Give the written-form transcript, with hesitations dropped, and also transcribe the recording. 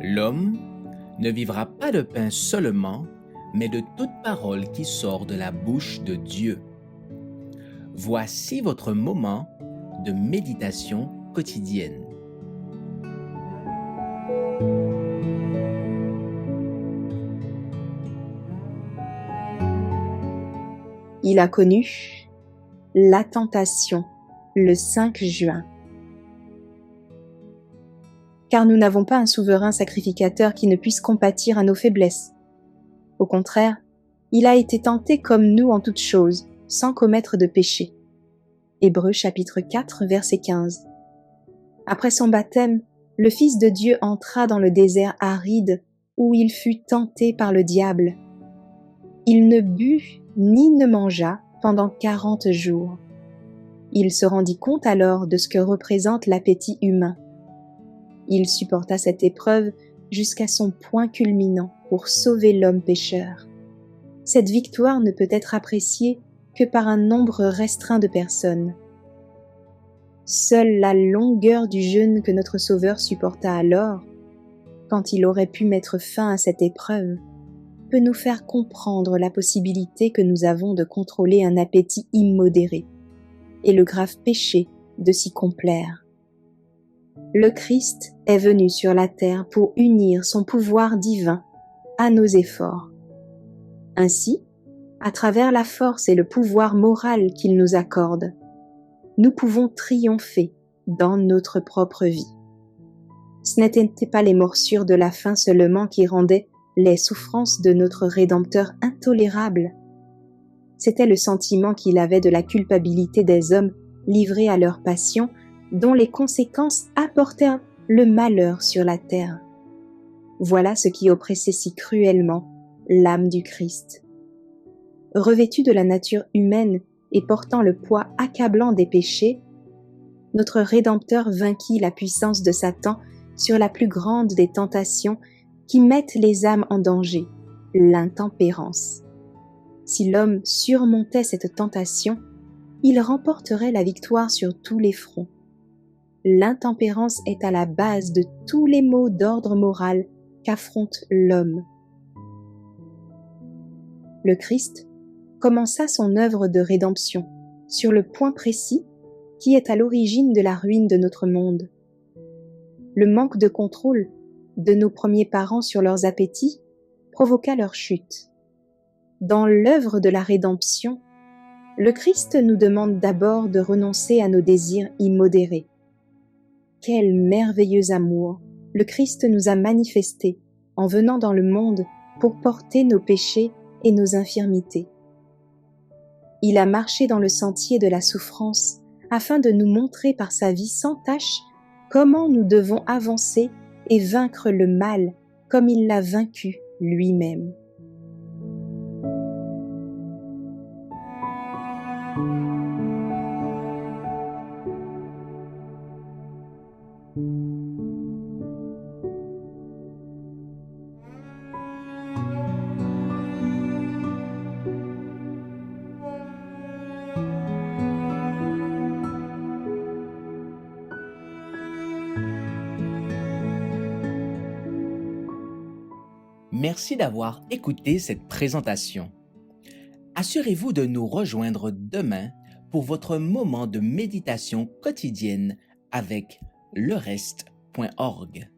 L'homme ne vivra pas de pain seulement, mais de toute parole qui sort de la bouche de Dieu. Voici votre moment de méditation quotidienne. Il a connu la tentation le 5 juin. Car nous n'avons pas un souverain sacrificateur qui ne puisse compatir à nos faiblesses. Au contraire, il a été tenté comme nous en toutes choses, sans commettre de péché. Hébreux chapitre 4, verset 15. Après son baptême, le Fils de Dieu entra dans le désert aride où il fut tenté par le diable. Il ne but ni ne mangea pendant 40 jours. Il se rendit compte alors de ce que représente l'appétit humain. Il supporta cette épreuve jusqu'à son point culminant pour sauver l'homme pécheur. Cette victoire ne peut être appréciée que par un nombre restreint de personnes. Seule la longueur du jeûne que notre Sauveur supporta alors, quand il aurait pu mettre fin à cette épreuve, peut nous faire comprendre la possibilité que nous avons de contrôler un appétit immodéré et le grave péché de s'y complaire. Le Christ est venu sur la terre pour unir son pouvoir divin à nos efforts. Ainsi, à travers la force et le pouvoir moral qu'il nous accorde, nous pouvons triompher dans notre propre vie. Ce n'étaient pas les morsures de la faim seulement qui rendaient les souffrances de notre Rédempteur intolérables. C'était le sentiment qu'il avait de la culpabilité des hommes livrés à leur passion, dont les conséquences apportèrent le malheur sur la terre. Voilà ce qui oppressait si cruellement l'âme du Christ. Revêtu de la nature humaine et portant le poids accablant des péchés, notre Rédempteur vainquit la puissance de Satan sur la plus grande des tentations qui mettent les âmes en danger, l'intempérance. Si l'homme surmontait cette tentation, il remporterait la victoire sur tous les fronts. L'intempérance est à la base de tous les maux d'ordre moral qu'affronte l'homme. Le Christ commença son œuvre de rédemption sur le point précis qui est à l'origine de la ruine de notre monde. Le manque de contrôle de nos premiers parents sur leurs appétits provoqua leur chute. Dans l'œuvre de la rédemption, le Christ nous demande d'abord de renoncer à nos désirs immodérés. Quel merveilleux amour le Christ nous a manifesté en venant dans le monde pour porter nos péchés et nos infirmités. Il a marché dans le sentier de la souffrance afin de nous montrer par sa vie sans tache comment nous devons avancer et vaincre le mal comme il l'a vaincu lui-même. Merci d'avoir écouté cette présentation. Assurez-vous de nous rejoindre demain pour votre moment de méditation quotidienne avec lereste.org.